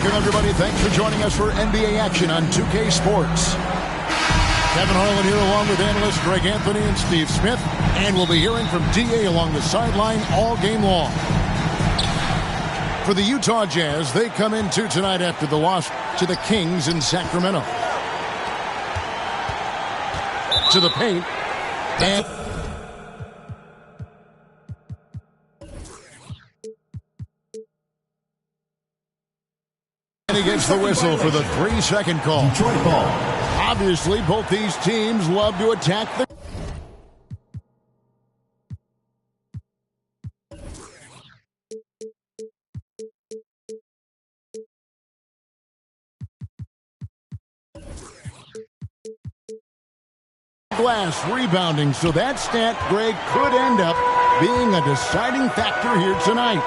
Welcome, everybody. Thanks for joining us for NBA action on 2K Sports. Kevin Harlan here along with analysts Greg Anthony and Steve Smith. And we'll be hearing from D.A. along the sideline all game long. For the Utah Jazz, they come in tonight after the loss to the Kings in Sacramento. To the paint. And he gets the whistle for the 3-second call. Detroit ball. Obviously, both these teams love to attack the glass rebounding, so that stat, Greg, could end up being a deciding factor here tonight.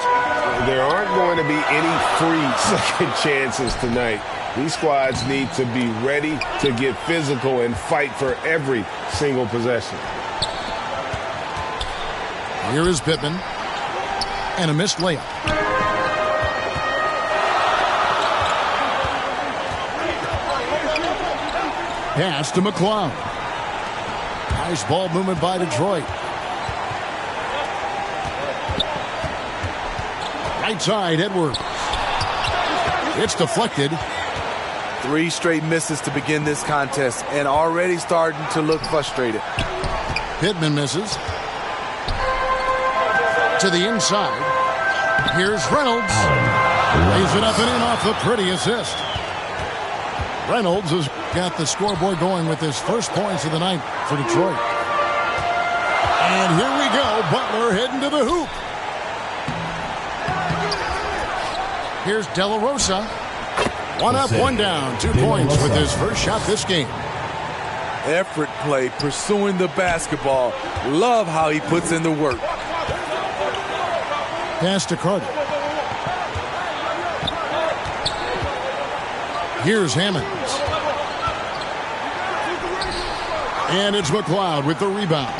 There aren't going to be any free second chances tonight. These squads need to be ready to get physical and fight for every single possession. Here is Pittman. And a missed layup. Pass to McCloud. Nice ball movement by Detroit. Right side, Edwards. It's deflected. 3 straight misses to begin this contest and already starting to look frustrated. Pittman misses. To the inside. Here's Reynolds. Lays it up and in off the pretty assist. Reynolds has got the scoreboard going with his first points of the night for Detroit. And here we go. Butler heading to the hoop. Here's De La Rosa. 1 up, 1 down. 2 points with his first shot this game. Effort play, pursuing the basketball. Love how he puts in the work. Pass to Carter. Here's Hammonds. And it's McCloud with the rebound.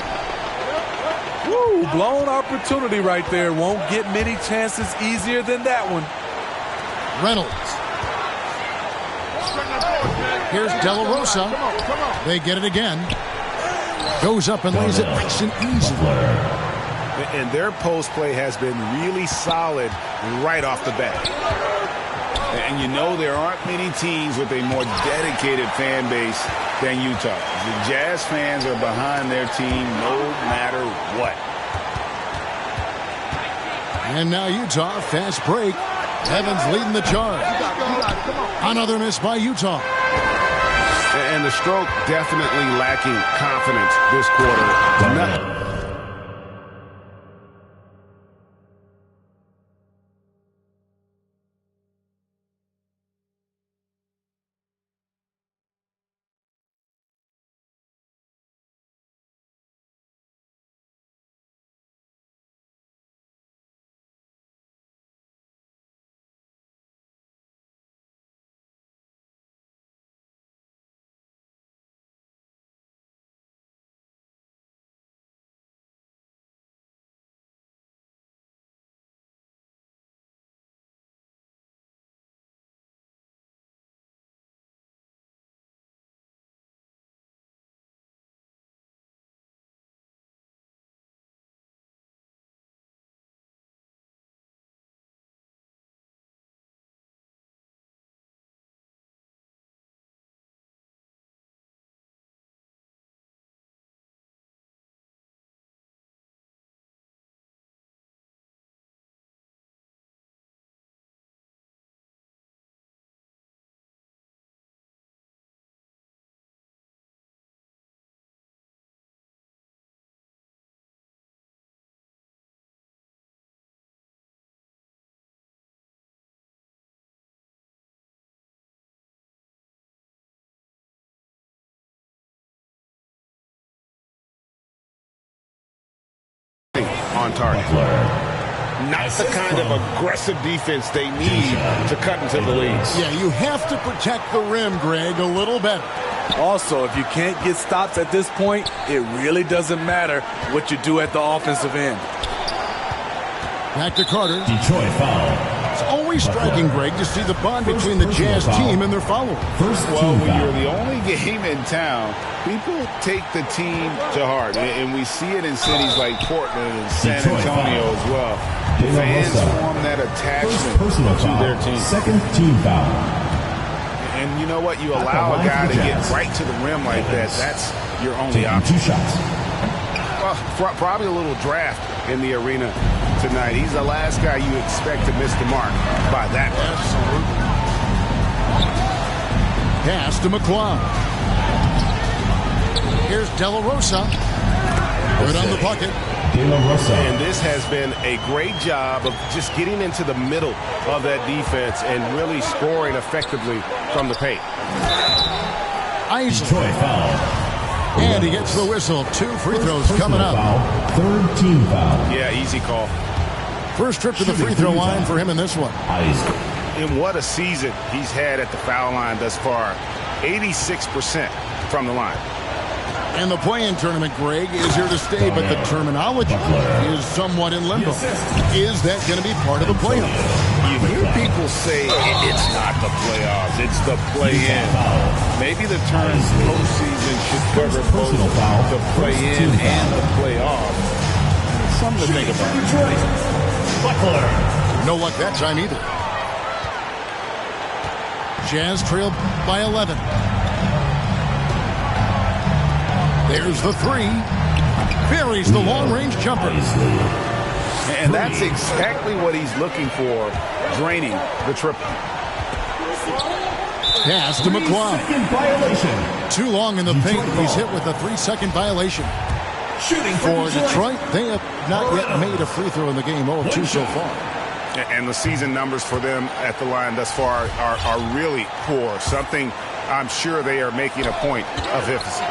Woo, blown opportunity right there. Won't get many chances easier than that one. Reynolds. Here's De La Rosa. They get it again. Goes up and lays it nice and easy. And their post play has been really solid right off the bat. And you know there aren't many teams with a more dedicated fan base than Utah. The Jazz fans are behind their team no matter what. And now Utah, fast break. Evans leading the charge. Another miss by Utah. And the stroke definitely lacking confidence this quarter. On target. Not the kind of aggressive defense they need to cut into the leads. Yeah, you have to protect the rim, Greg, a little better. Also, if you can't get stops at this point, it really doesn't matter what you do at the offensive end. Back to Carter. Detroit foul. It's only always striking, Greg, to see the bond between the Jazz team and their followers. Well, when you're the only game in town, people take the team to heart. And we see it in cities like Portland and San Antonio as well. Fans form that attachment to their team. Second team foul. And you know what? You allow a guy to get right to the rim like that. That's your only option. 2 shots. Well, probably a little draft in the arena tonight. He's the last guy you expect to miss the mark by that much. Absolutely. Pass to McClung. Here's De La Rosa. Good on the bucket. And this has been a great job of just getting into the middle of that defense and really scoring effectively from the paint. Detroit foul. And he gets the whistle. 2 free throws coming up. Third team foul. Yeah, easy call. First trip to the free throw line for him in this one. And what a season he's had at the foul line thus far. 86% from the line. And the play-in tournament, Greg, is here to stay, but the terminology is somewhat in limbo. Is that going to be part of the playoffs? You hear people say it's not the playoffs, it's the play-in. Maybe the term postseason should cover both the play-in and the playoffs. Something to think about. No luck that time either. Jazz trailed by 11. There's the 3. Buries the long-range jumper. And that's exactly what he's looking for, draining the triple. Pass to McClung. Too long in the paint. He's hit with a 3-second violation. For Detroit, they have not yet made a free throw in the game. 0 of 2 so far. And the season numbers for them at the line thus far are really poor. Something I'm sure they are making a point of emphasis.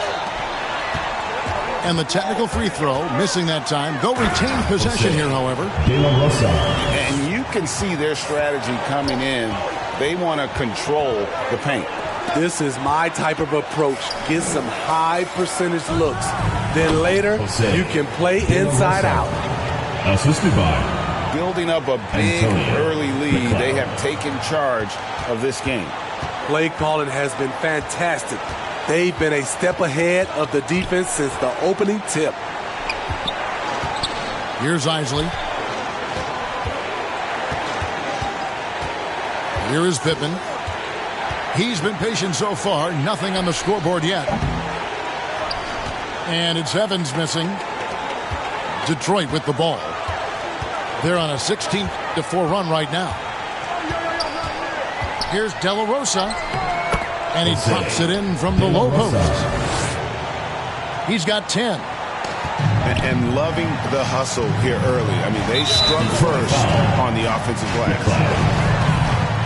And the technical free throw, missing that time. They'll retain possession here, however. And you can see their strategy coming in. They want to control the paint. This is my type of approach. Get some high percentage looks. Then later, you can play inside out. Assisted by building up a big early lead. They have taken charge of this game. Play calling has been fantastic. They've been a step ahead of the defense since the opening tip. Here's Isley. Here is Pittman. He's been patient so far. Nothing on the scoreboard yet. And it's Evans missing. Detroit with the ball. They're on a 16-4 run right now. Here's De La Rosa. And he pops it in from the low post. He's got 10. And loving the hustle here early. I mean, they struck first on the offensive glass.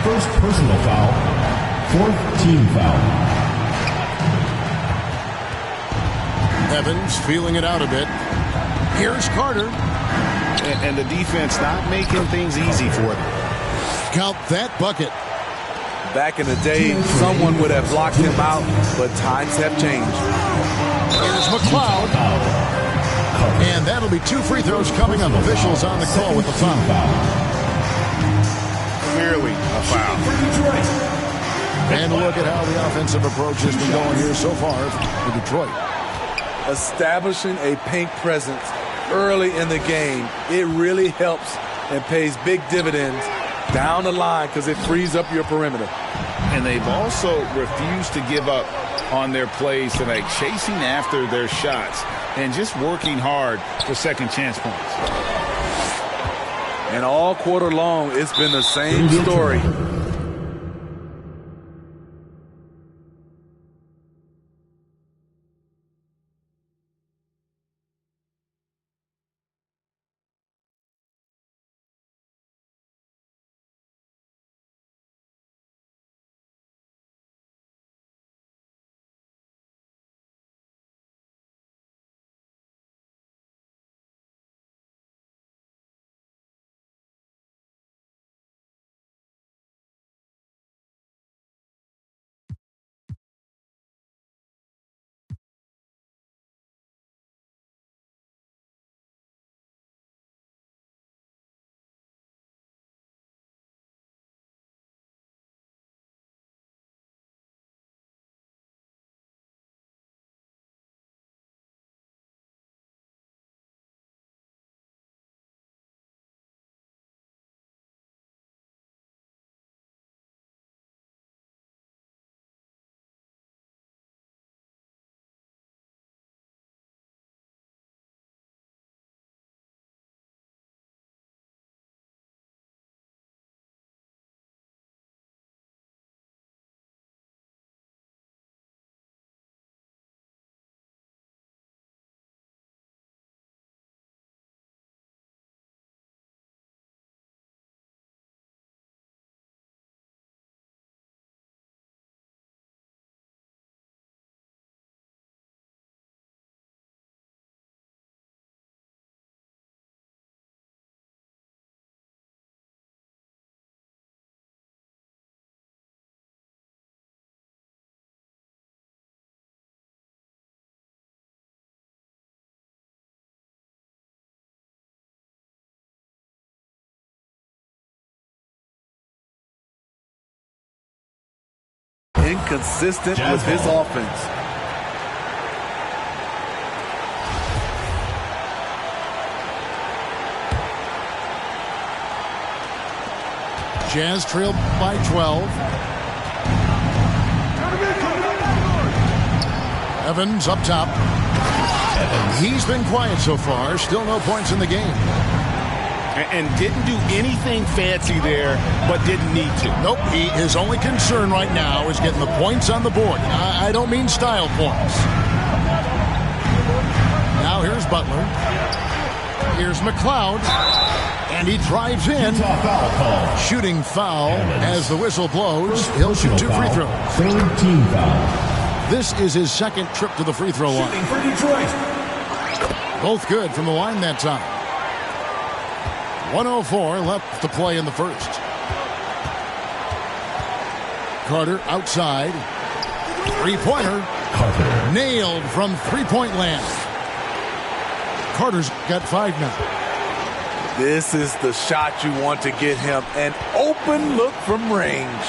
First personal foul. Fourth team foul. Evans feeling it out a bit. Here's Carter. And the defense not making things easy for them. Count that bucket. Back in the day, someone would have blocked him out, but times have changed. Here's McLeod. And that'll be 2 free throws coming up. Officials on the call with the foul. Clearly a foul. And look at how the offensive approach has been going here so far for Detroit. Establishing a paint presence early in the game, it really helps and pays big dividends down the line because it frees up your perimeter. And they've also refused to give up on their plays tonight, chasing after their shots and just working hard for second chance points. And all quarter long, it's been the same story. inconsistent with his offense. Jazz trailed by 12. Evans up top. He's been quiet so far. Still no points in the game. And didn't do anything fancy there, but didn't need to. Nope. His only concern right now is getting the points on the board. I don't mean style points. Now here's Butler. Here's McLeod. And he drives in. Shooting foul as the whistle blows. He'll shoot 2 free throws. Third team foul. This is his second trip to the free throw line. Shooting for Detroit. Both good from the line that time. 1:04 left to play in the first. Carter outside. Three-pointer. Carter. Nailed from three-point land. Carter's got 5 now. This is the shot you want to get him. An open look from range.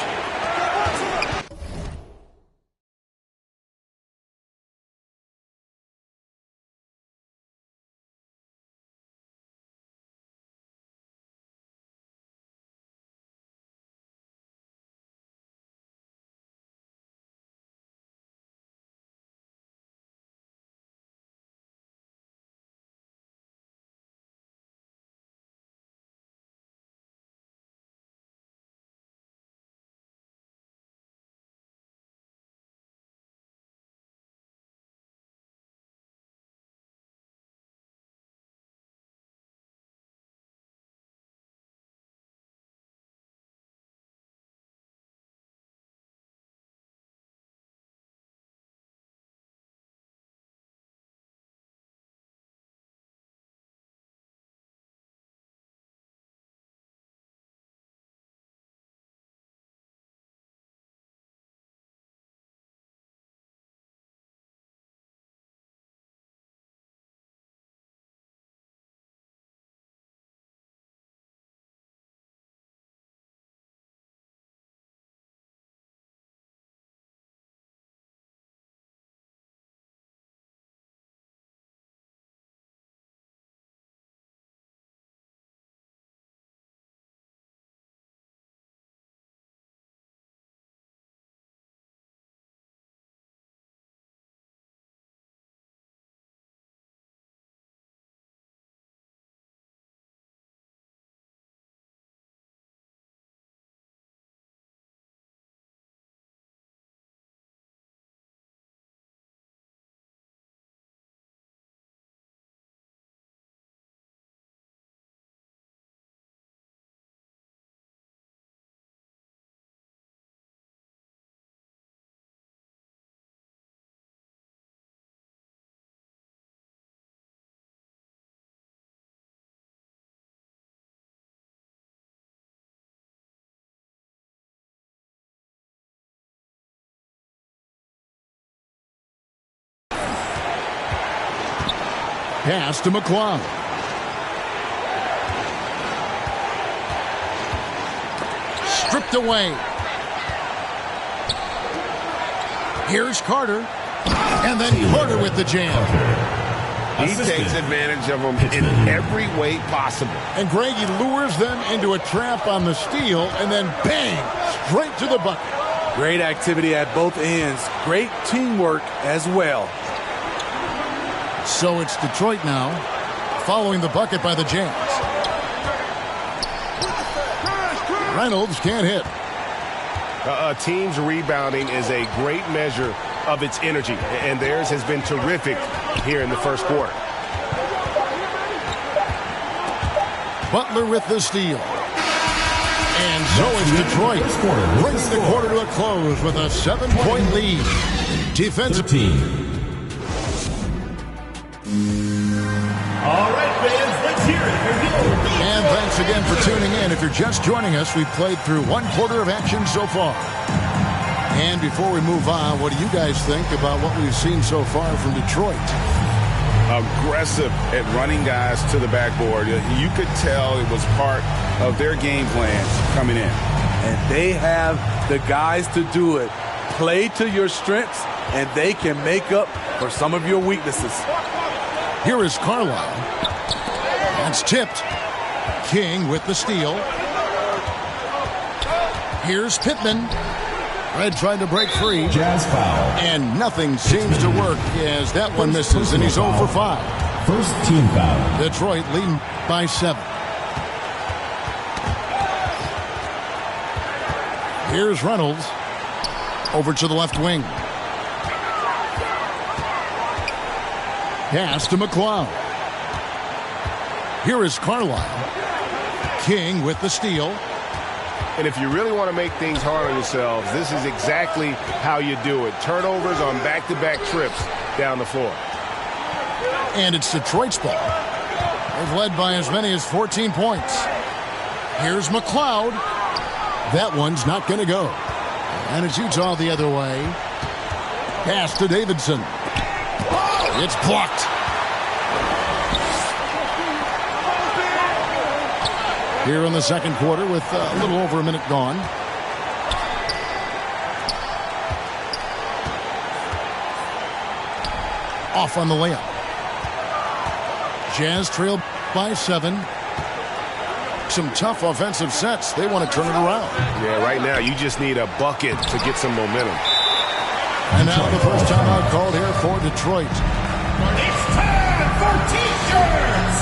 Pass to McLeod. Stripped away. Here's Carter. And then Carter with the jam. He takes advantage of them in every way possible. And Greg, he lures them into a trap on the steal, and then bang, straight to the bucket. Great activity at both ends. Great teamwork as well. So it's Detroit now, following the bucket by the Jazz. Reynolds can't hit. A team's rebounding is a great measure of its energy, and theirs has been terrific here in the first quarter. Butler with the steal. And so is Detroit, bringing the quarter to a close with a 7-point lead. Defensive team. All right, fans, let's hear it. And thanks again for tuning in. If you're just joining us, we've played through 1 quarter of action so far. And before we move on, what do you guys think about what we've seen so far from Detroit? Aggressive at running guys to the backboard. You could tell it was part of their game plan coming in. And they have the guys to do it. Play to your strengths, and they can make up for some of your weaknesses. Here is Carlisle. That's tipped. King with the steal. Here's Pittman. Red trying to break free. Jazz foul. And nothing seems to work as that one misses, and he's 0 for 5. First team foul. Detroit leading by 7. Here's Reynolds. Over to the left wing. Pass to McLeod. Here is Carlisle. King with the steal. And if you really want to make things hard on yourselves, this is exactly how you do it. Turnovers on back-to-back trips down the floor. And it's Detroit's ball. They've led by as many as 14 points. Here's McLeod. That one's not going to go. And it's Utah the other way. Pass to Davidson. It's blocked. Here in the second quarter with a little over a minute gone. Off on the layup. Jazz trail by 7. Some tough offensive sets. They want to turn it around. Yeah, right now you just need a bucket to get some momentum. And now the first timeout called here for Detroit. It's time for T-shirts.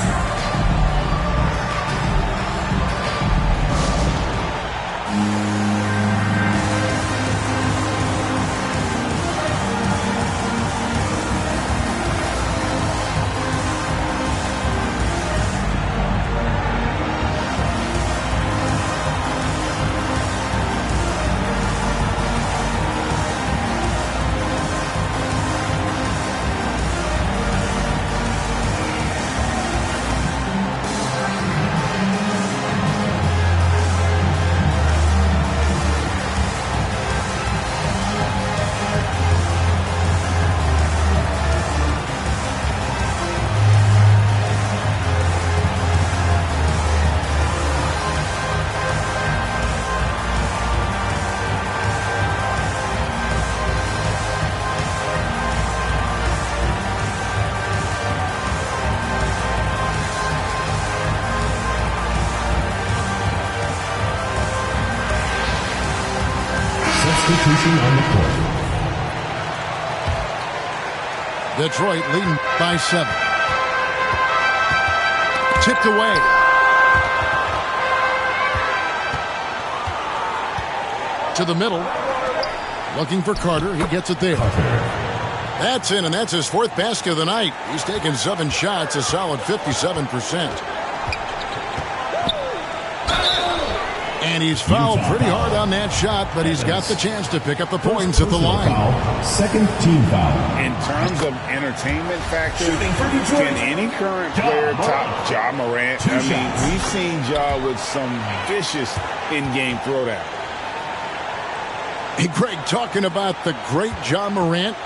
Substitution on the court. Detroit leading by 7. Tipped away. To the middle. Looking for Carter. He gets it there. That's in, and that's his 4th basket of the night. He's taken 7 shots, a solid 57%. And he's fouled pretty hard on that shot, but he's got the chance to pick up the points at the line. Second team foul. In terms of entertainment factor, can any current player top Ja Morant? I mean, we've seen Ja with some vicious in-game throwdown. Hey, Greg, talking about the great Ja Morant,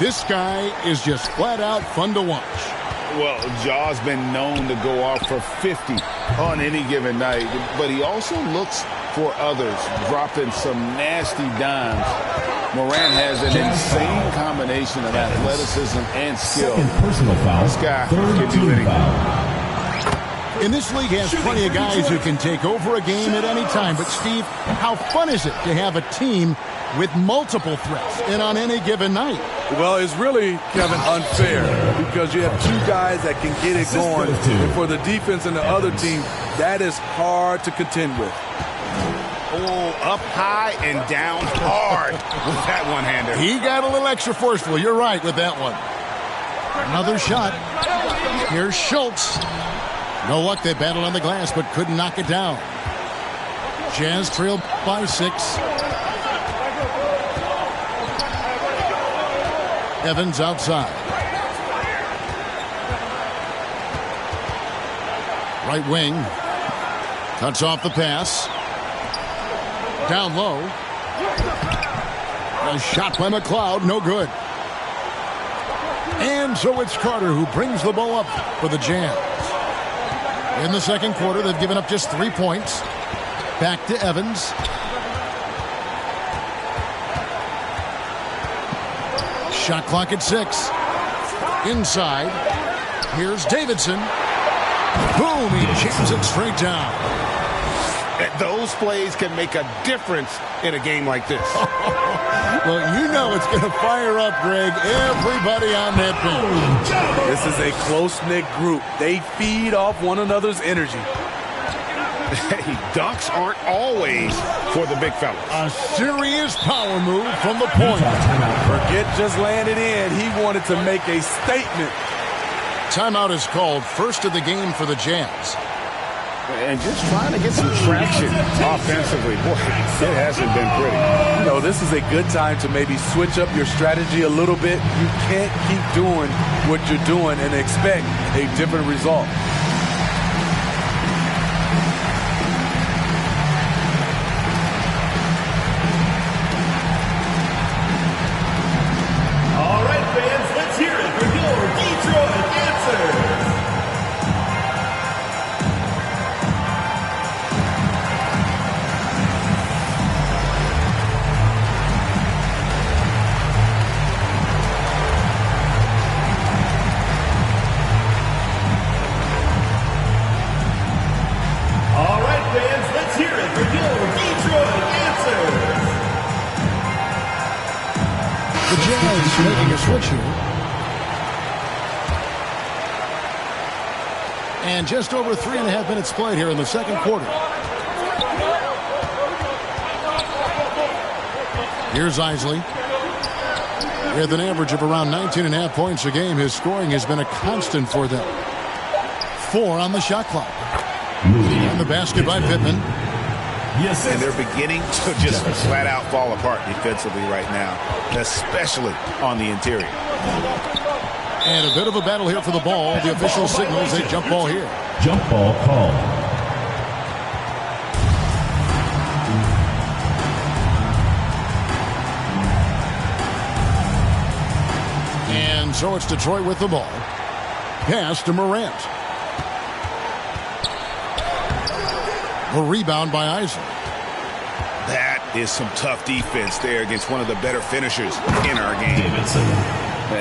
this guy is just flat out fun to watch. Well, Ja's been known to go off for 50 on any given night, but he also looks for others, dropping some nasty dimes. Morant has an insane combination of athleticism and skill. Personal foul. This guy can do anything. And this league has plenty of guys who can take over a game at any time. But, Steve, how fun is it to have a team with multiple threats and on any given night? Well, it's really, Kevin, unfair because you have 2 guys that can get it going. And for the defense and the other team, that is hard to contend with. Oh, up high and down hard with that one-hander. He got a little extra forceful. You're right with that one. Another shot. Here's Schultz. No luck. They battled on the glass but couldn't knock it down. Jazz trailed by 6. Evans outside. Right wing. Cuts off the pass. Down low. A shot by McLeod. No good. And so it's Carter who brings the ball up for the Jazz. In the second quarter, they've given up just 3 points. Back to Evans. Shot clock at 6. Inside. Here's Davidson. Boom! He jams it straight down. Those plays can make a difference in a game like this. Well, you know it's going to fire up, Greg, everybody on that bench. This is a close-knit group. They feed off one another's energy. Hey, dunks aren't always for the big fellas. A serious power move from the point. Forget just laying it in. He wanted to make a statement. Timeout is called, first of the game for the Jazz. And just trying to get some traction offensively. Boy, it hasn't been pretty. You know, this is a good time to maybe switch up your strategy a little bit. You can't keep doing what you're doing and expect a different result. All right, fans, let's hear it for your Detroit answers. All right, fans, let's hear it for your Detroit answers. The Jazz making a switch here. And just over 3.5 minutes played here in the second quarter. Here's Isley. With an average of around 19.5 points a game, his scoring has been a constant for them. 4 on the shot clock. And the basket by Pittman. Yes, and they're beginning to just flat out fall apart defensively right now, especially on the interior. And a bit of a battle here for the ball. The official signals a jump ball here. Jump ball called. And so it's Detroit with the ball. Pass to Morant. The rebound by Isley. That is some tough defense there against one of the better finishers in our game. Davidson.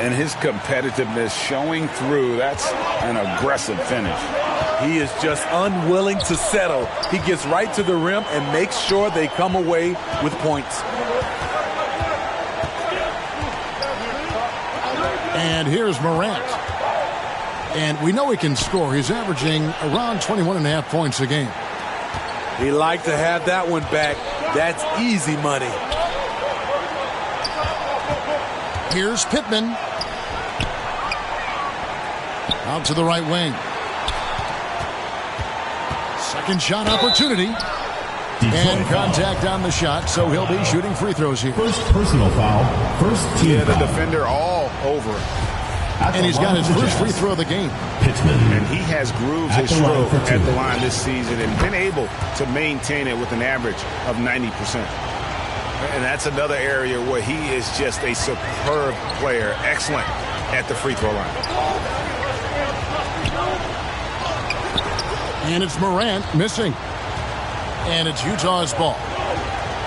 And his competitiveness showing through. That's an aggressive finish. He is just unwilling to settle. He gets right to the rim and makes sure they come away with points. And here's Morant. And we know he can score. He's averaging around 21.5 points a game. He liked to have that one back. That's easy money. Here's Pittman. Out to the right wing. Second shot opportunity. And contact on the shot, so he'll be shooting free throws here. First personal foul. First team The foul. defender all over him. And he's got his first free throw of the game. Pittman. And he has grooved At his the line stroke for two. at the line this season and been able to maintain it with an average of 90%. And that's another area where he is just a superb player. Excellent at the free throw line. And it's Morant missing. And it's Utah's ball.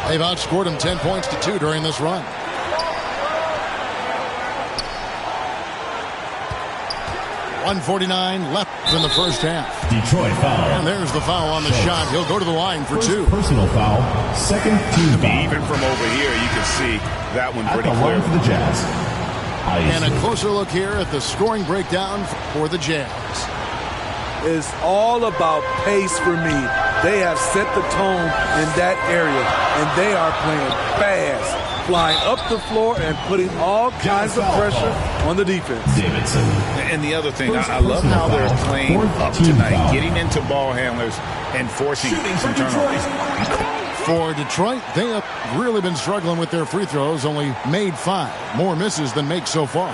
They've outscored him 10 points to 2 during this run. .149 left in the first half. Detroit foul. And there's the foul on the shot. He'll go to the line for First 2. personal foul. Second team foul. Even from over here, you can see that one At pretty the clear. line for the Jazz. And a Isley. closer look here at the scoring breakdown for the Jazz. It's all about pace for me. They have set the tone in that area, and they are playing fast, flying up the floor and putting all kinds of pressure on the defense. Davidson. And the other thing, First I love how personal they're foul. playing Fourth up team tonight, foul. getting into ball handlers and forcing some turnovers. For Detroit, they have really been struggling with their free throws, only made 5. More misses than makes so far.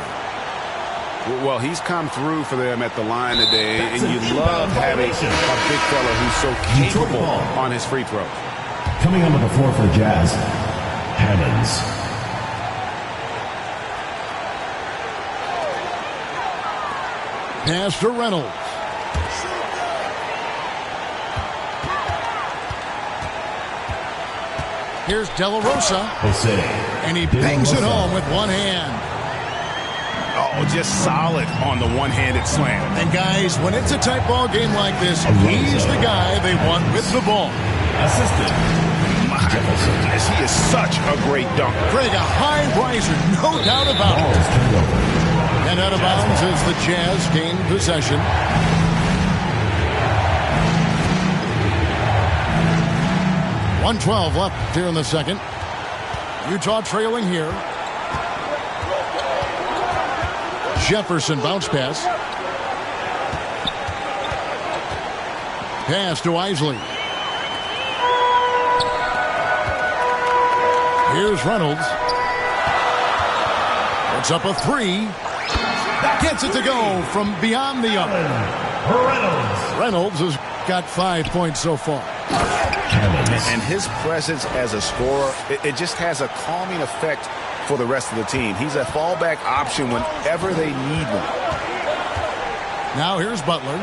Well, he's come through for them at the line today, and you love having a big fella who's so capable on his free throws. Coming onto the floor for the Jazz. Hammonds. Pass to Reynolds. Here's De La Rosa. Jose. And he De La bangs it Rosa. home with one hand. Oh, just solid on the one-handed slam. And guys, when it's a tight ball game like this, he's the guy they want with the ball. Assistant. My goodness, he is such a great dunker. Greg, a high riser, no doubt about it. And out of bounds as the Jazz gain possession. .112 left here in the second. Utah trailing here. Jefferson bounce pass. Pass to Isley. Here's Reynolds. Puts up a three. Gets it to go from beyond the arc. Reynolds has got 5 points so far. And his presence as a scorer, it just has a calming effect for the rest of the team. He's a fallback option whenever they need one. Now here's Butler.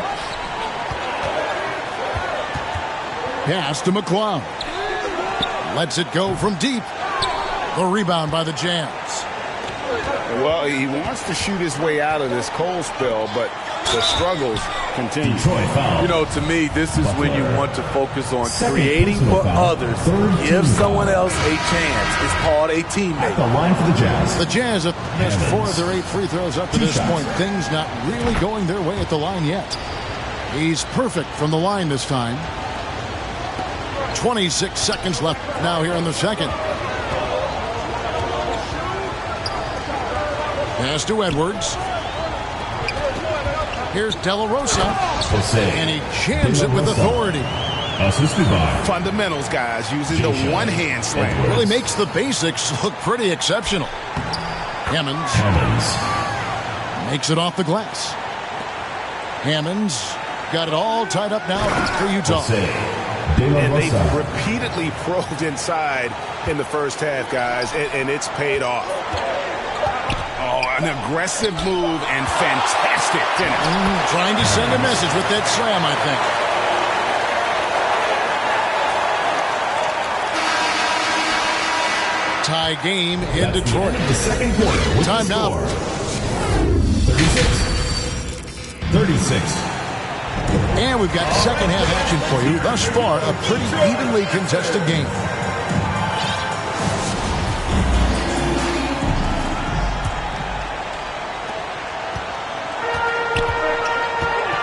Pass to McCloud. Lets it go from deep. The rebound by the Jazz. Well, he wants to shoot his way out of this cold spell, but the struggles continue. You know, to me, this is when you want to focus on creating for others. Give someone else a chance. It's called a teammate. The line for the Jazz. The Jazz have missed 4 of their 8 free throws up to this point. Things not really going their way at the line yet. He's perfect from the line this time. 26 seconds left now here in the second. Pass to Edwards. Here's De La Rosa. And he jams it with authority. Assisted by Fundamentals, guys, using the one-hand slam. Really makes the basics look pretty exceptional. Hammonds makes it off the glass. Hammonds got it all tied up now for Utah. And they repeatedly probed inside in the first half, guys, and it's paid off. Oh, an aggressive move and fantastic finish. Trying to send a message with that slam, I think. Tie game in Detroit. The second quarter. Time now. 36. And we've got second half action for you. Thus far, a pretty evenly contested game.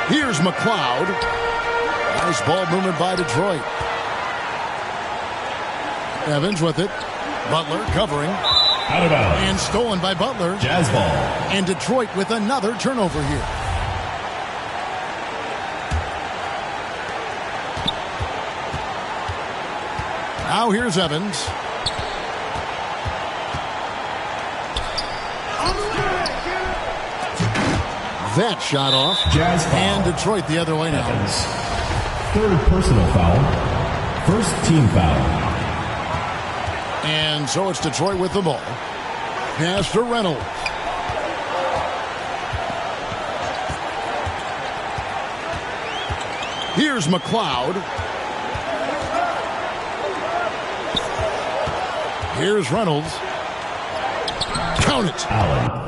Here's McCloud. Nice ball movement by Detroit. Evans with it. Butler covering. Out of bounds. And stolen by Butler. Jazz ball. And Detroit with another turnover here. Now here's Evans. That shot off. Jazz foul. And Detroit the other way now. Evans. Third personal foul. First team foul. And so it's Detroit with the ball. Pass to Reynolds. Here's McCloud. Here's Reynolds. Count it. Allen.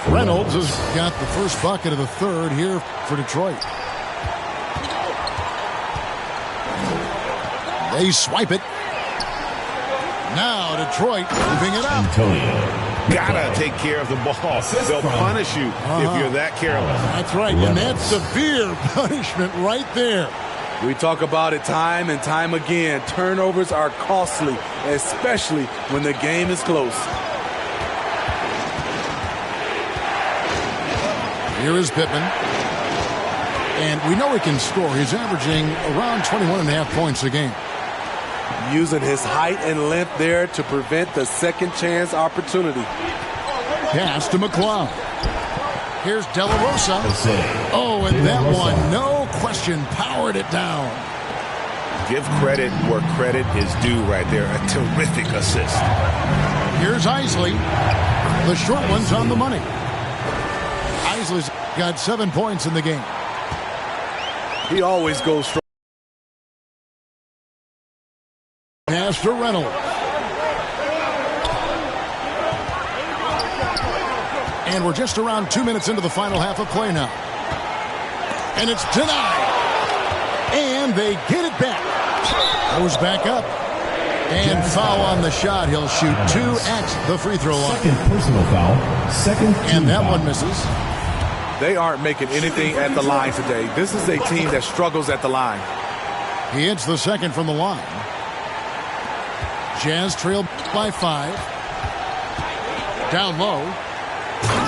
Reynolds has got the first bucket of the third here for Detroit. They swipe it. Now Detroit moving it up. Antonio. Gotta take care of the ball. They'll punish you if you're that careless. That's right, and that's severe punishment right there. We talk about it time and time again. Turnovers are costly, especially when the game is close. Here is Pittman. And we know he can score. He's averaging around 21.5 points a game. Using his height and length there to prevent the second chance opportunity. Pass to McCloud. Here's De La Rosa. Oh, and that one, no question, powered it down. Give credit where credit is due right there. A terrific assist. Here's Isley. The short one's on the money. Isley's got 7 points in the game. He always goes strong. Pass to Reynolds. And we're just around 2 minutes into the final half of play now. And it's denied. And they get it back. Goes back up. And foul on the shot. He'll shoot 2 at the free throw line. Second personal foul. Second team And that foul. one misses. They aren't making anything at the line today. This is a team that struggles at the line. He hits the second from the line. Jazz trailed by 5. Down low.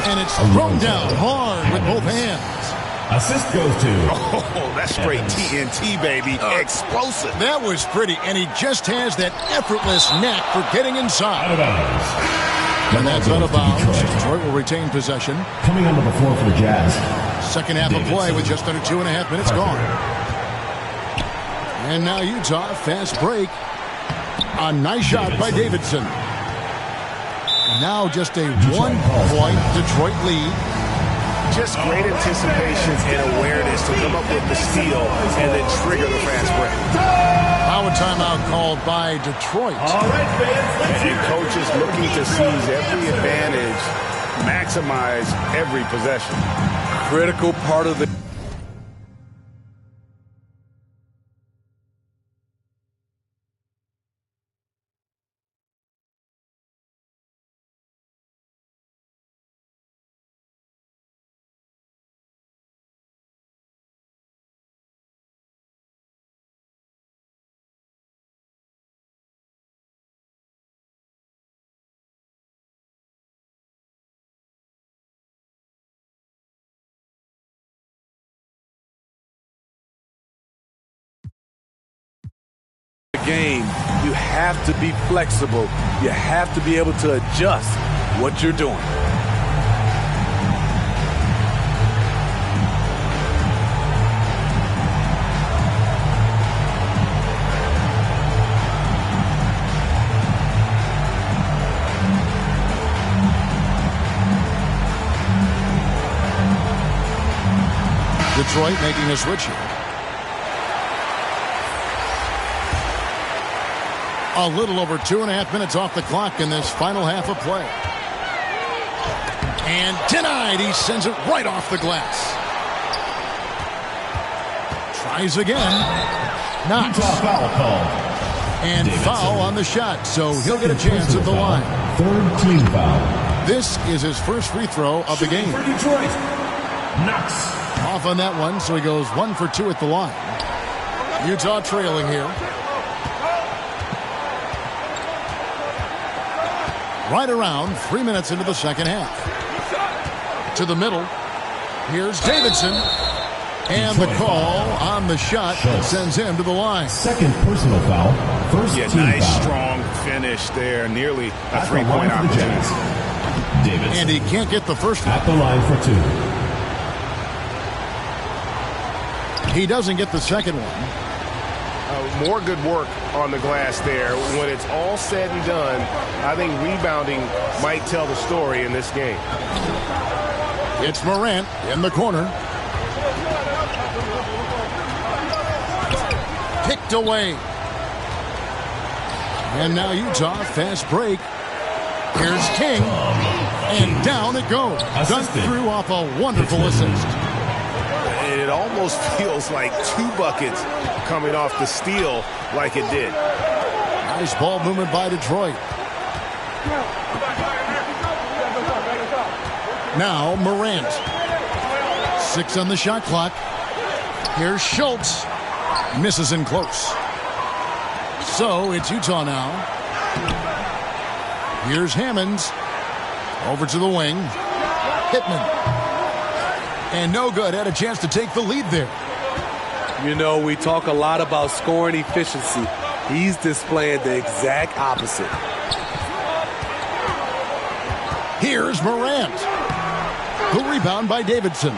And it's thrown down hard with both hands. Assist goes to. Oh, that's straight TNT, baby. Explosive. That was pretty, and he just has that effortless knack for getting inside. Out of bounds. And that's out of bounds. Detroit. Detroit will retain possession. Coming onto the floor for the Jazz. Second half of play with just under 2.5 minutes gone. And now Utah, fast break. A nice shot by Davidson. Now just a 1-point Detroit lead. Just great anticipation and awareness to come up with the steal and then trigger the fast break. Now a timeout called by Detroit. All right, fans, let's hear And it. coaches looking to seize every advantage, maximize every possession. Critical part of the game. You have to be flexible. You have to be able to adjust what you're doing. Detroit making a switch here. A little over 2.5 minutes off the clock in this final half of play. And denied. He sends it right off the glass. Tries again. Knocks. Utah foul called. And Davidson. foul on the shot, so he'll get a chance at the line. Third team foul. This is his first free throw of the game. For Detroit. Knox. Off on that one, so he goes 1 for 2 at the line. Utah trailing here. Right around 3 minutes into the second half. To the middle. Here's Davidson. And the call on the shot sends him to the line. Second personal foul. First Yeah, team nice, foul. strong finish there. Nearly a At the three-point line for the opportunity. Jazz. Davidson. And he can't get the first one. At the line for 2. He doesn't get the second one. More good work on the glass there. When it's all said and done, I think rebounding might tell the story in this game. It's Morant in the corner. Picked away. And now Utah, fast break. Here's King. And down it goes. Dunked through off a wonderful assist. And it almost feels like 2 buckets coming off the steal like it did. Nice ball movement by Detroit. Now Morant. 6 on the shot clock. Here's Schultz. Misses in close. So it's Utah now. Here's Hammonds. Over to the wing. Pittman. And no good. Had a chance to take the lead there. You know, we talk a lot about scoring efficiency. He's displaying the exact opposite. Here's Morant. The rebound by Davidson.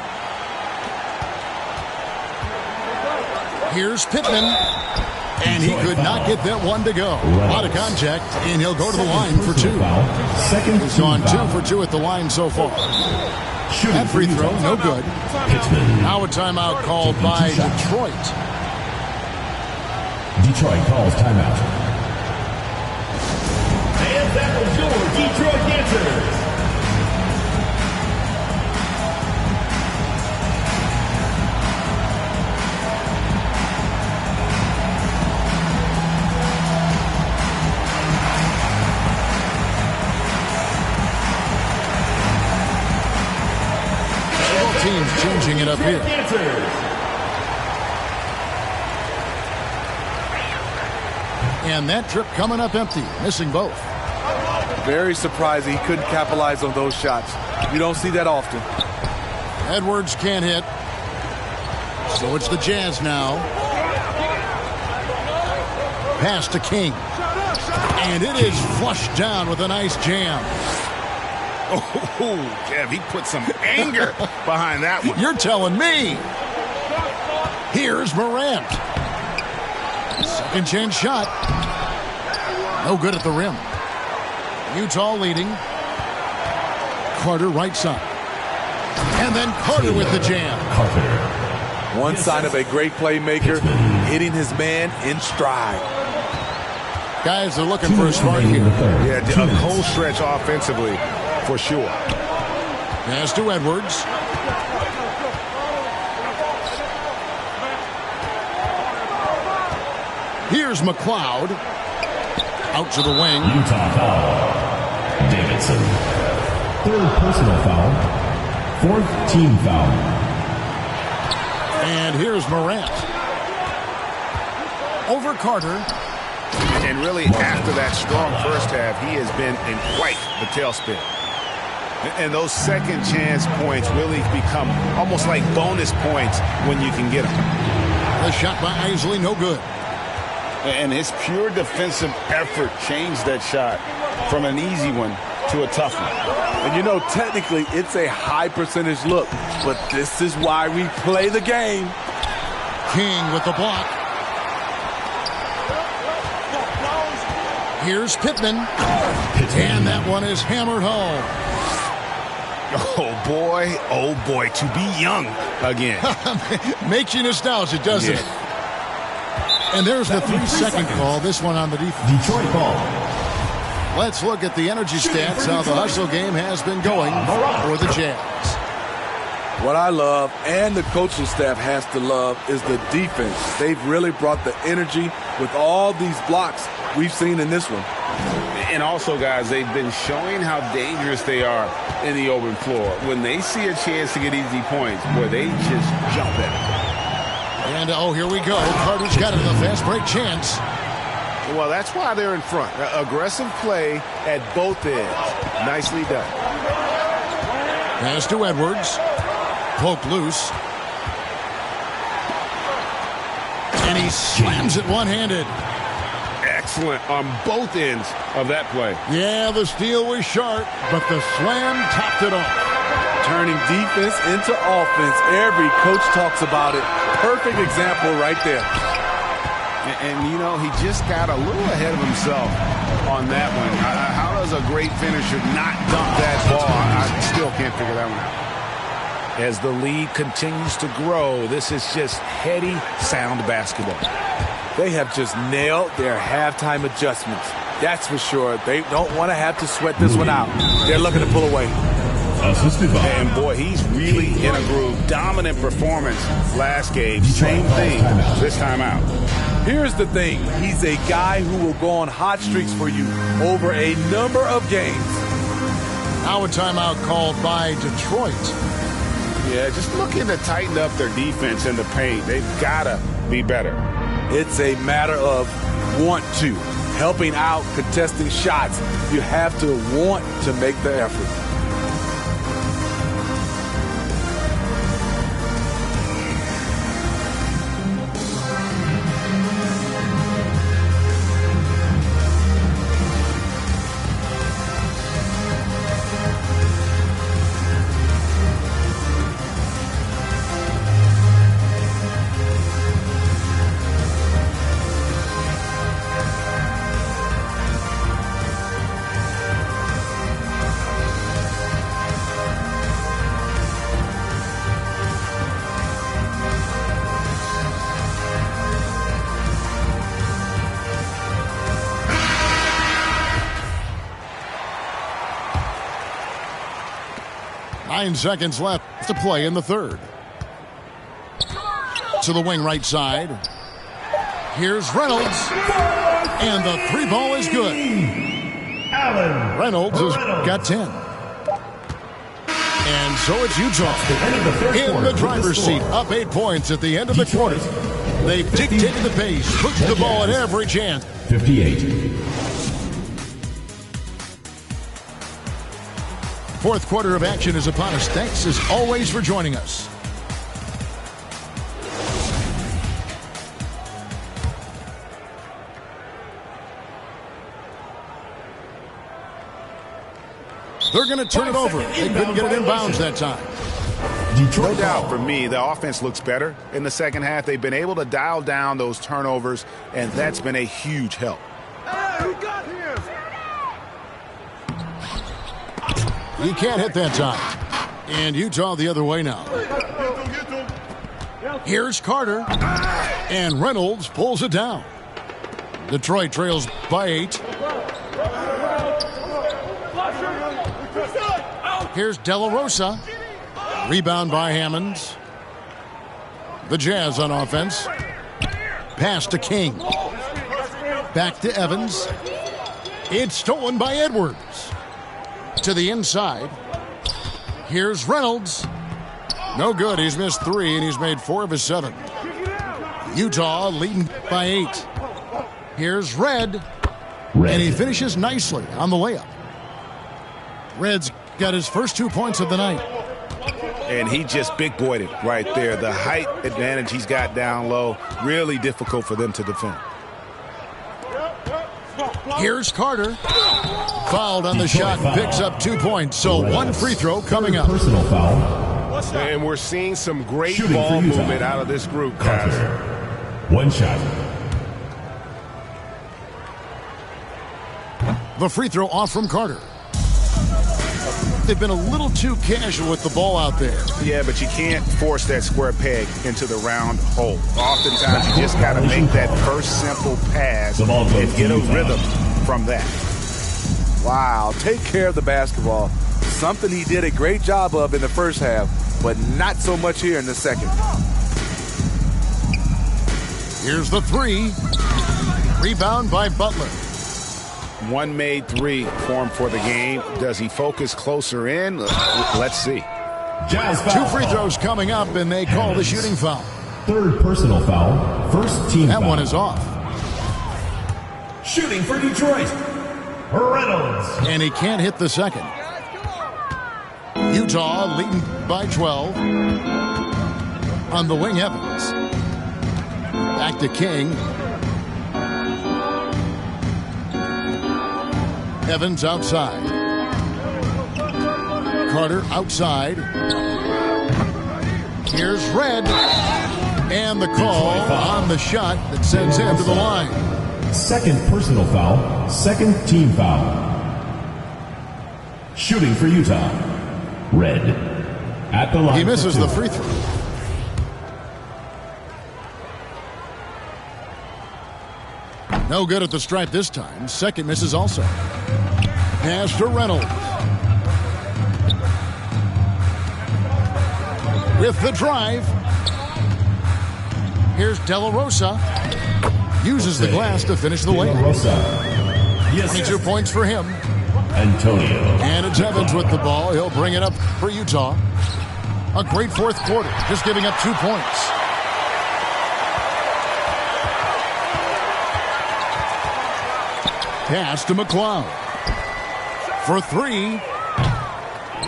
Here's Pittman. And he could not get that one to go. A lot of contact, and he'll go to the line for 2. He's gone 2 for 2 at the line so far. That free throw, no good. Now a timeout called by Detroit. Detroit calls timeout. And that was your Detroit answer. Teams changing it up here. And that trip coming up empty, missing both. Very surprising he couldn't capitalize on those shots. You don't see that often. Edwards can't hit. So it's the Jazz now. Pass to King. And it is flushed down with a nice jam. Oh, Kev, he put some anger behind that one. You're telling me. Here's Morant. Second chance shot. No good at the rim. Utah leading. Carter right side. And then Carter with the jam. Carter. One sign of a great playmaker, hitting his man in stride. Guys are looking for a start here. Yeah, a cold stretch offensively. For sure. Pass to Edwards. Here's McLeod. Out to the wing. Utah foul. Davidson. 3rd personal foul. 4th team foul. And here's Morant. Over Carter. And really, after that strong first half, he has been in quite the tailspin. And those second chance points really become almost like bonus points when you can get them. The shot by Isley, no good. And his pure defensive effort changed that shot from an easy one to a tough one. And you know, technically, it's a high percentage look, but this is why we play the game. King with the block. Here's Pittman. And that one is hammered home. Oh, boy, to be young again. Makes you nostalgic, doesn't it? And there's the 3-second call, this one on the defense. Detroit ball. Let's look at the energy stats, how the hustle game has been going for the Jazz. What I love, and the coaching staff has to love, is the defense. They've really brought the energy with all these blocks we've seen in this one. And also, guys, they've been showing how dangerous they are in the open floor. When they see a chance to get easy points, boy, they just jump at it. And, oh, here we go. Carter's got it, a fast break chance. Well, that's why they're in front. Aggressive play at both ends. Nicely done. Pass to Edwards. Poked loose. And he slams it one-handed. Excellent on both ends of that play. Yeah, the steal was sharp, but the slam topped it off. Turning defense into offense. Every coach talks about it. Perfect example right there. And you know, he just got a little ahead of himself on that one. How does a great finisher not dump that ball? I still can't figure that one out. As the lead continues to grow, this is just heady, sound basketball. They have just nailed their halftime adjustments. That's for sure. They don't want to have to sweat this one out. They're looking to pull away. And boy, he's really in a groove. Dominant performance last game. Same thing this time out. Here's the thing. He's a guy who will go on hot streaks for you over a number of games. Now a timeout called by Detroit. Yeah, just looking to tighten up their defense in the paint. They've got to be better. It's a matter of want to. Helping out, contesting shots. You have to want to make the effort. Nine seconds left to play in the third. To the wing right side. Here's Reynolds. And the three ball is good. Reynolds has got 10. And so it's Utah in the driver's seat, up 8 points at the end of the quarter. They've dictated the pace, pushed the ball at every chance. 58. Fourth quarter of action is upon us. Thanks as always for joining us. They're going to turn it over. They couldn't get it inbounds that time. No doubt for me, the offense looks better in the second half. They've been able to dial down those turnovers, and that's been a huge help. He can't hit that time. And Utah the other way now. Here's Carter. And Reynolds pulls it down. Detroit trails by 8. Here's De La Rosa. Rebound by Hammonds. The Jazz on offense. Pass to King. Back to Evans. It's stolen by Edwards. To the inside. Here's Reynolds. No good. He's missed 3, and he's made 4 of his 7. Utah leading by 8. Here's Red. And he finishes nicely on the layup. Red's got his first 2 points of the night. And he just big-boyed it right there. The height advantage he's got down low, really difficult for them to defend. Here's Carter. Fouled on the shot, picks up 2 points. So one free throw coming up. Personal foul. And we're seeing some great ball movement out of this group, guys. One shot. The free throw off from Carter. They've been a little too casual with the ball out there. Yeah, but you can't force that square peg into the round hole. Oftentimes, you just got to make that first simple pass and get a rhythm from that. Wow, take care of the basketball. Something he did a great job of in the first half, but not so much here in the second. Here's the 3. Rebound by Butler. One made 3 for him for the game. Does he focus closer in? Let's see. Jazz 2 free throws coming up, and they call the shooting foul. Third personal foul. First team That foul. one is off. Shooting for Detroit, Reynolds. And he can't hit the second. Utah leading by 12. On the wing, Evans. Back to King. Evans outside. Carter outside. Here's Red. And the call on the shot that sends him to the line. Second personal foul. Second team foul. Shooting for Utah. Red. At the line. He misses for 2. the free throw. No good at the stripe this time. Second misses also. Pass to Reynolds. With the drive. Here's De La Rosa. Uses the glass to finish the layup. 22 points for him. Antonio. And it's Evans with the ball. He'll bring it up for Utah. A great fourth quarter, just giving up 2 points. Pass to McLeod. For 3.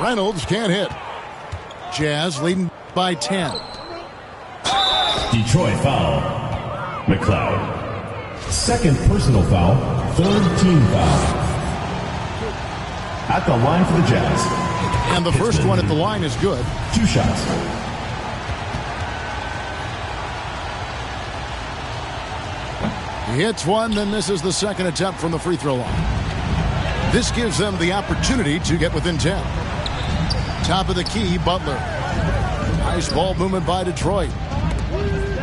Reynolds can't hit. Jazz leading by 10. Detroit foul. McLeod. Second personal foul. Third team foul. At the line for the Jazz. And the first one at the line is good. 2 shots. He hits one, then misses the second attempt from the free throw line. This gives them the opportunity to get within 10. Top of the key, Butler. Nice ball movement by Detroit.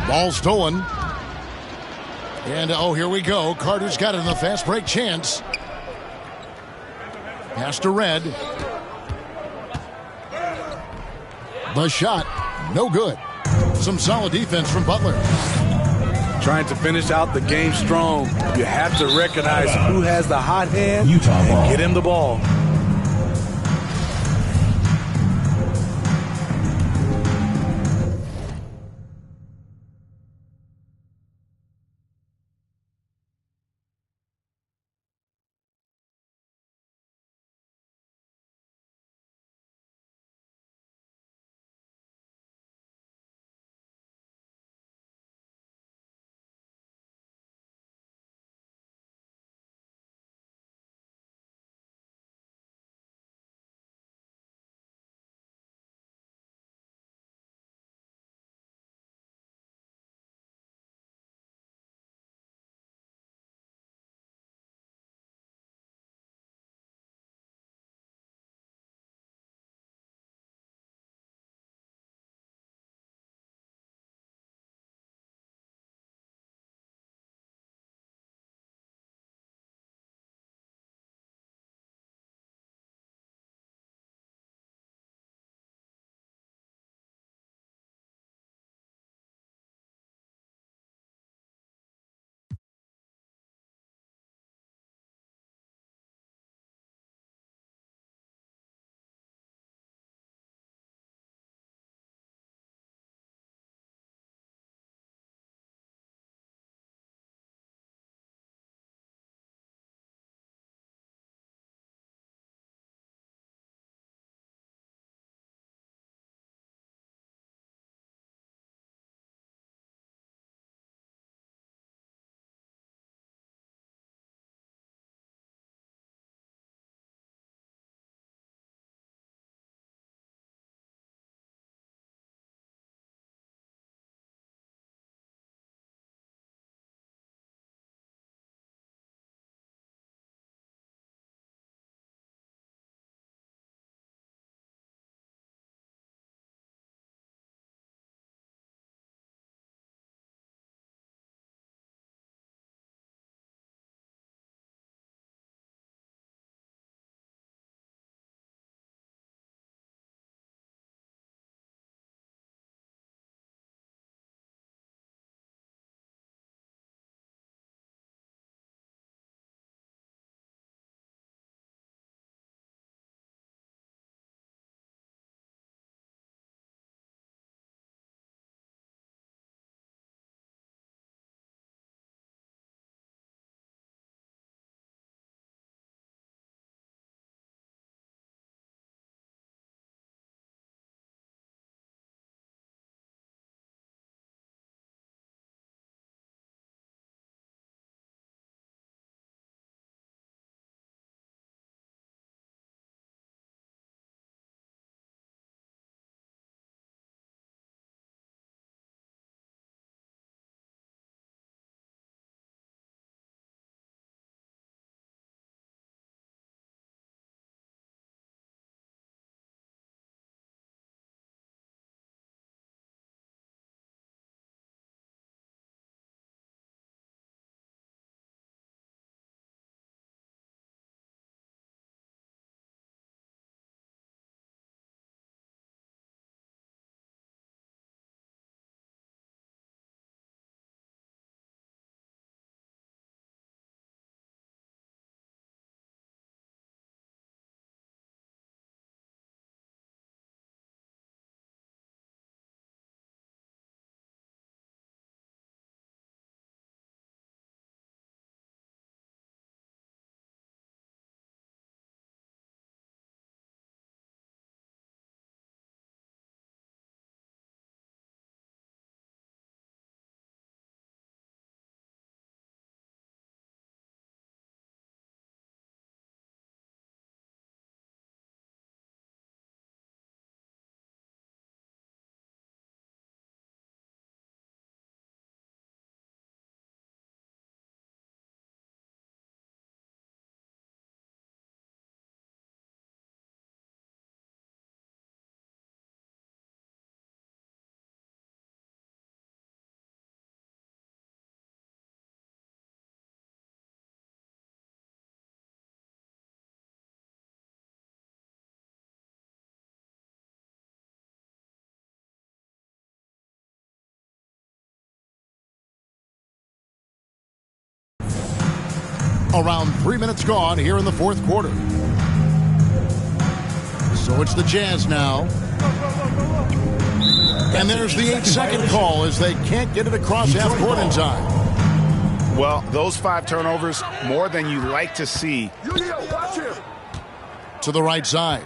Ball stolen. And, oh, here we go. Carter's got it in the fast break chance. Pass to Red. The shot, no good. Some solid defense from Butler. Trying to finish out the game strong. You have to recognize who has the hot hand Utah ball. and get him the ball. Around 3 minutes gone here in the fourth quarter. So it's the Jazz now. And there's the 8-second call as they can't get it across half court in time. Well, those 5 turnovers, more than you like to see. To the right side.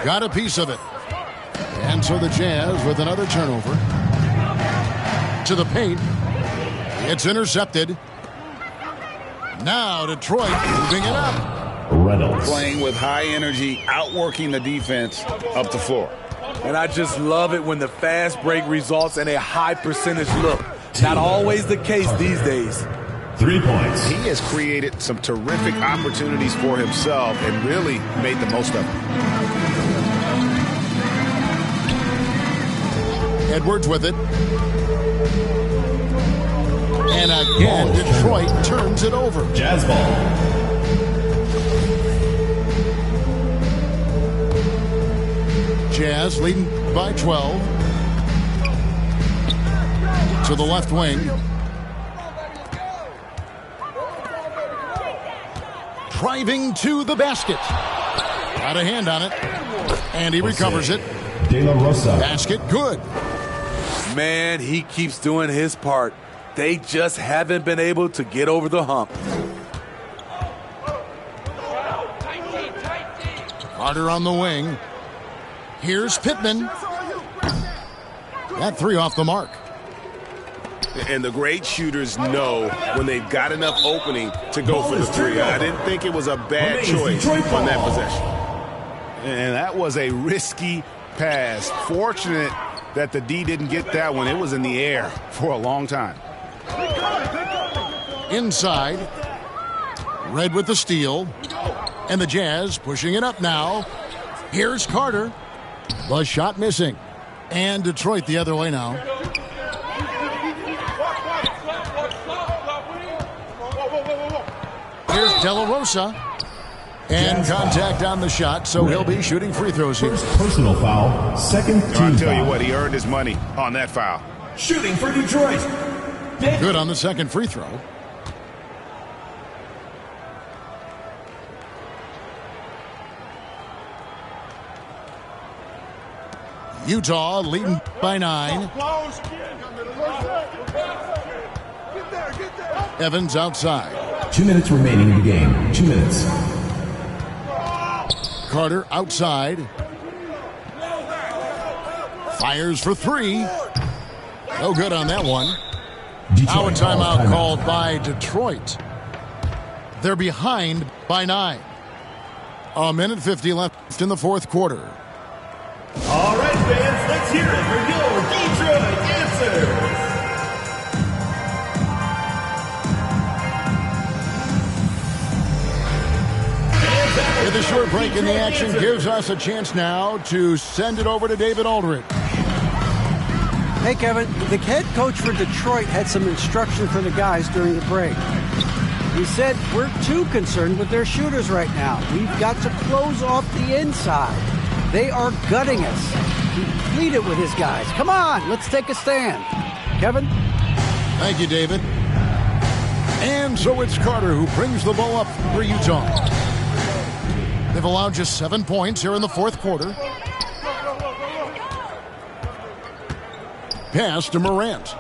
Got a piece of it. And so the Jazz with another turnover. To the paint. It's intercepted. Now Detroit moving it up. Reynolds. Playing with high energy, outworking the defense up the floor. And I just love it when the fast break results in a high percentage look. Not always the case these days. 3 points. He has created some terrific opportunities for himself and really made the most of them. Edwards with it. And again, Detroit turns it over. Jazz ball. Jazz leading by 12. To the left wing. Driving to the basket. Got a hand on it. And he recovers it. De La Rosa. Basket good. Man, he keeps doing his part. They just haven't been able to get over the hump. Carter on the wing. Here's Pittman. That 3 off the mark. And the great shooters know when they've got enough opening to go for the 3. I didn't think it was a bad choice on that possession. And that was a risky pass. Fortunate that the D didn't get that one. It was in the air for a long time. Inside. Red with the steal. And the Jazz pushing it up now. Here's Carter. The shot missing. And Detroit the other way now. Here's De La Rosa. And contact on the shot, so he'll be shooting free throws here. First personal foul. Second team I'll tell you foul. what, he earned his money on that foul. Shooting for Detroit. Good on the second free throw. Utah leading by 9. Evans outside. 2 minutes remaining in the game. 2 minutes. Carter outside. Fires for 3. No good on that one. Now a timeout called by Detroit. They're behind by 9. A minute 50 left in the fourth quarter. All right, fans, let's hear it for your Detroit answers. With a short break in the action gives us a chance now to send it over to David Aldridge. Hey, Kevin, the head coach for Detroit had some instruction for the guys during the break. He said, we're too concerned with their shooters right now. We've got to close off the inside. They are gutting us. He pleaded with his guys. Come on, let's take a stand. Kevin? Thank you, David. And so it's Carter who brings the ball up for Utah. They've allowed just 7 points here in the fourth quarter. Pass to Morant.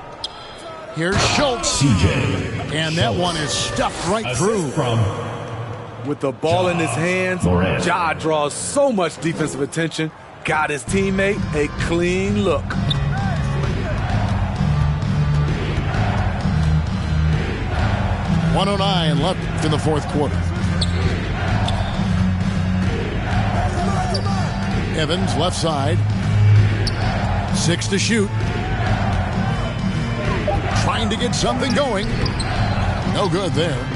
Here's Schultz. CJ. And that one is stuffed right through. With the ball in his hands, Ja draws so much defensive attention. Got his teammate a clean look. .109 left in the fourth quarter. Evans left side. 6 to shoot. Trying to get something going. No good there.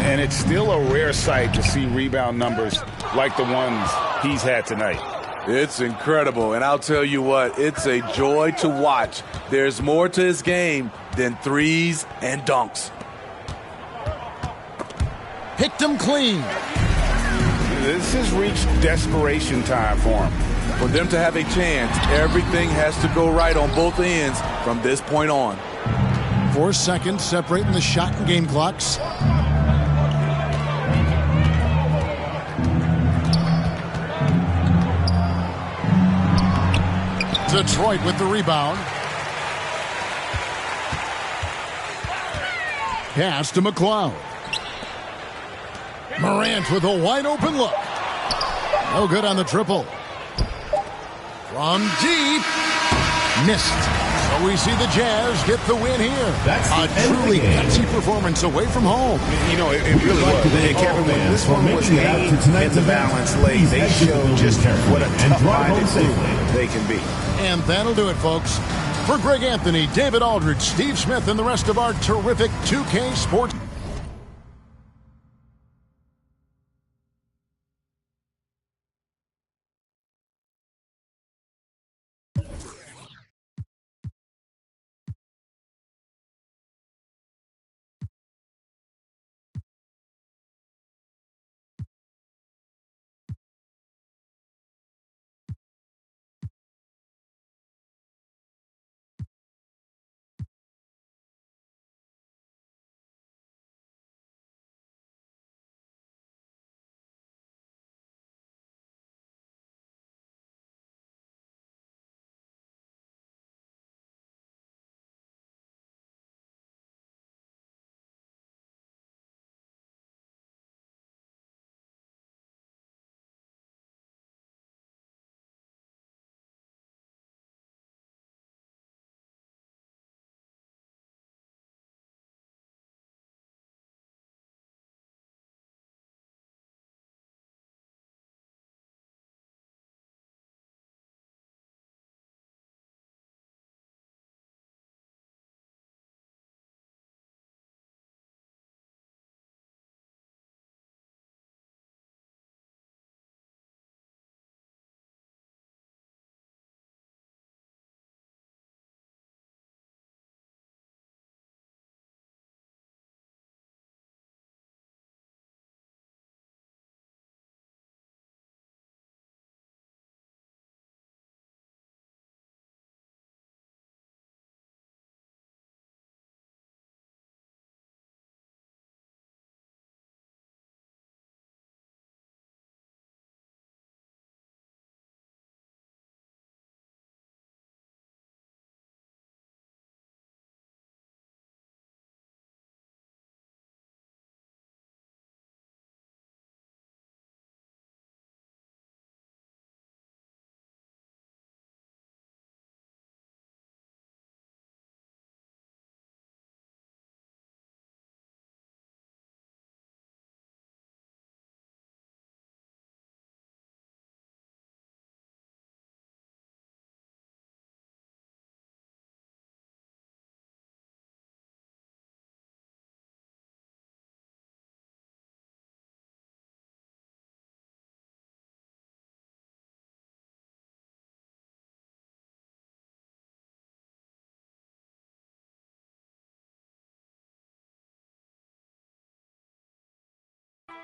And it's still a rare sight to see rebound numbers like the ones he's had tonight. It's incredible, and I'll tell you what, it's a joy to watch. There's more to his game than threes and dunks. Picked him clean. This has reached desperation time for him. For them to have a chance, everything has to go right on both ends from this point on. 4 seconds separating the shot and game clocks. Detroit with the rebound. Pass to McLeod. Morant with a wide open look. No good on the triple. From deep. Missed. So we see the Jazz get the win here. That's a truly gutsy performance away from home. You know, it really was. And Kevin, when this one was made in the balance late, they showed just what a tough-minded group they can be. And that'll do it, folks. For Greg Anthony, David Aldridge, Steve Smith, and the rest of our terrific 2K Sports.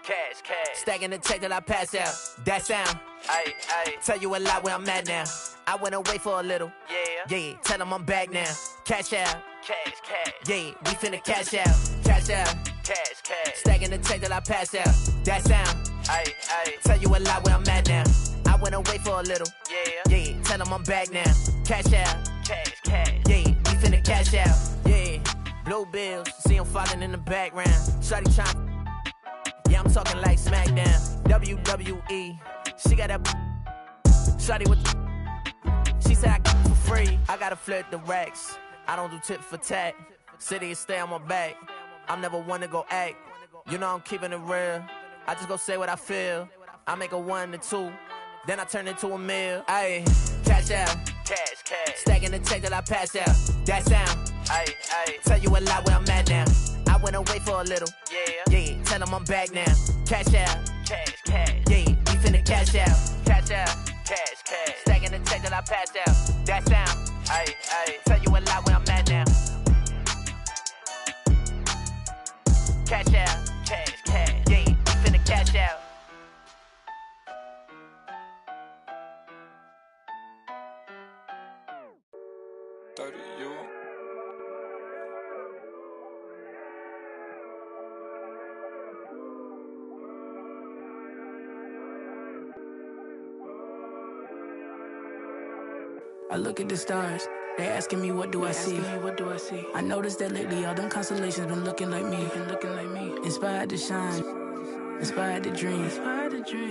Cash. Stacking the check that I pass out. That sound. Tell you a lot where I'm at now. I went away for a little. Yeah. Tell them I'm back now. Cash out. Cash. Yeah, we finna cash out. Cash out. Cash. Stacking the check that I pass out. That sound. Tell you a lot where I'm at now. I went away for a little. Yeah. Tell them I'm back now. Cash out. Cash. Yeah, we finna cash out. Yeah. Blue bills. See them falling in the background. Shawty trying. Yeah, I'm talking like SmackDown, WWE. She got that shawty with. She said I get it for free. I gotta flirt the racks. I don't do tit for tat. City and stay on my back. I'm never one to go act. You know I'm keeping it real. I just go say what I feel. I make a 1 to 2, then I turn into a meal. Ayy, cash out. Cash. Stacking the check that I pass out. That sound. Tell you a lot where I'm at now. I went away for a little. Yeah. Tell them I'm back now. Cash out. Cash. Yeah, we finna cash out. Cash out. Cash. Stacking the check that I passed out. That sound. Tell you a lot where I'm at now. Cash out. Cash. Yeah, we finna cash out. I look at the stars. They asking me what do I see? I noticed that lately all them constellations been looking like me. Inspired to shine, inspired to dream.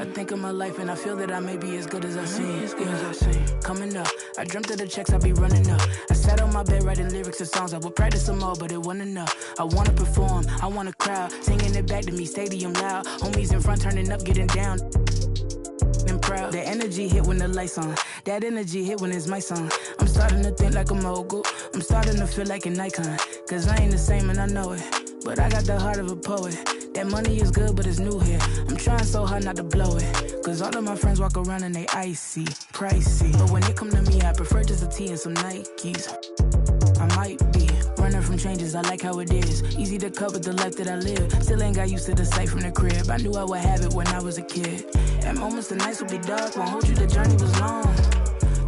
I think of my life and I feel that I may be as good as I seem. Coming up, I dreamt of the checks I be running up. I sat on my bed writing lyrics of songs. I would practice some more, but it wasn't enough. I wanna perform, I want a crowd singing it back to me, stadium loud. Homies in front turning up, getting down. And proud. The energy hit when the lights on. That energy hit when it's my song. I'm starting to think like a mogul. I'm starting to feel like an icon. Cause I ain't the same and I know it. But I got the heart of a poet. That money is good, but it's new here. I'm trying so hard not to blow it. Cause all of my friends walk around and they icy, pricey. But when it come to me, I prefer just a tee and some Nikes. I might be running from changes, I like how it is. Easy to cover the life that I live. Still ain't got used to the sight from the crib. I knew I would have it when I was a kid. At moments the nights will be dark, won't hold you, the journey was long.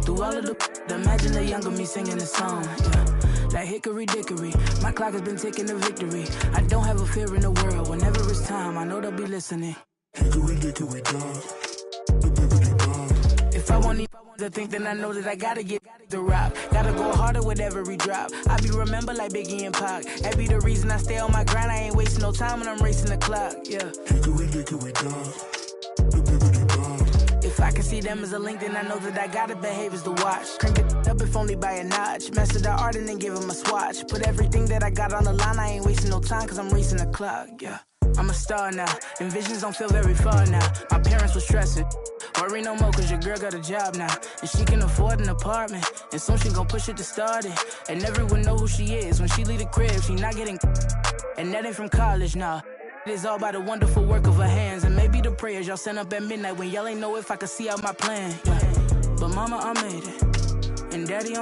Through all of the imagine the younger me singing the song, yeah. Like hickory dickory, my clock has been ticking to victory. I don't have a fear in the world, whenever it's time, I know they'll be listening. Hickory dickory dog, if I want to think, then I know that I gotta get the rock. Gotta go harder with every drop. I be remembered like Biggie and Pac. That be the reason I stay on my grind. I ain't wasting no time when I'm racing the clock, yeah. Hickory dickory dog. If I can see them as a link, then I know that I gotta behave as the watch. Crank it up if only by a notch. Master the art and then give him a swatch. Put everything that I got on the line. I ain't wasting no time cause I'm racing the clock, yeah. I'm a star now, and visions don't feel very far now. My parents were stressing, worry no more cause your girl got a job now. And she can afford an apartment, and soon she gon' push it to start it. And everyone know who she is, when she leave the crib, she not getting. And that ain't from college, nah. It is all by the wonderful work of her hands. And maybe the prayers y'all send up at midnight when y'all ain't know if I could see out my plan, yeah. But mama, I made it, and daddy,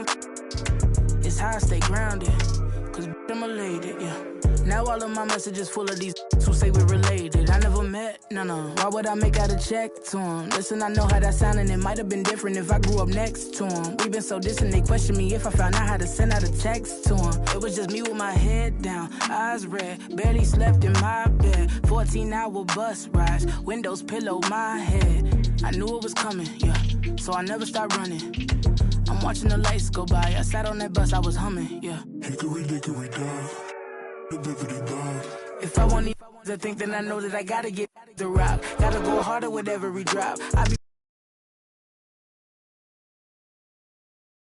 it's how I stay grounded, cause I'm a lady, yeah. Now all of my messages full of these who say we're related. I never met, no. Why would I make out a check to him? Listen, I know how that sound and it might have been different if I grew up next to him. We been so distant, they question me if I found out how to send out a text to him. It was just me with my head down, eyes red, barely slept in my bed. 14-hour bus rides, windows pillow my head. I knew it was coming, yeah, so I never stopped running. I'm watching the lights go by, I sat on that bus, I was humming, yeah. Hickory dickory dog. If I want to think, then I know that I gotta get the rock. Gotta go harder with every drop. I be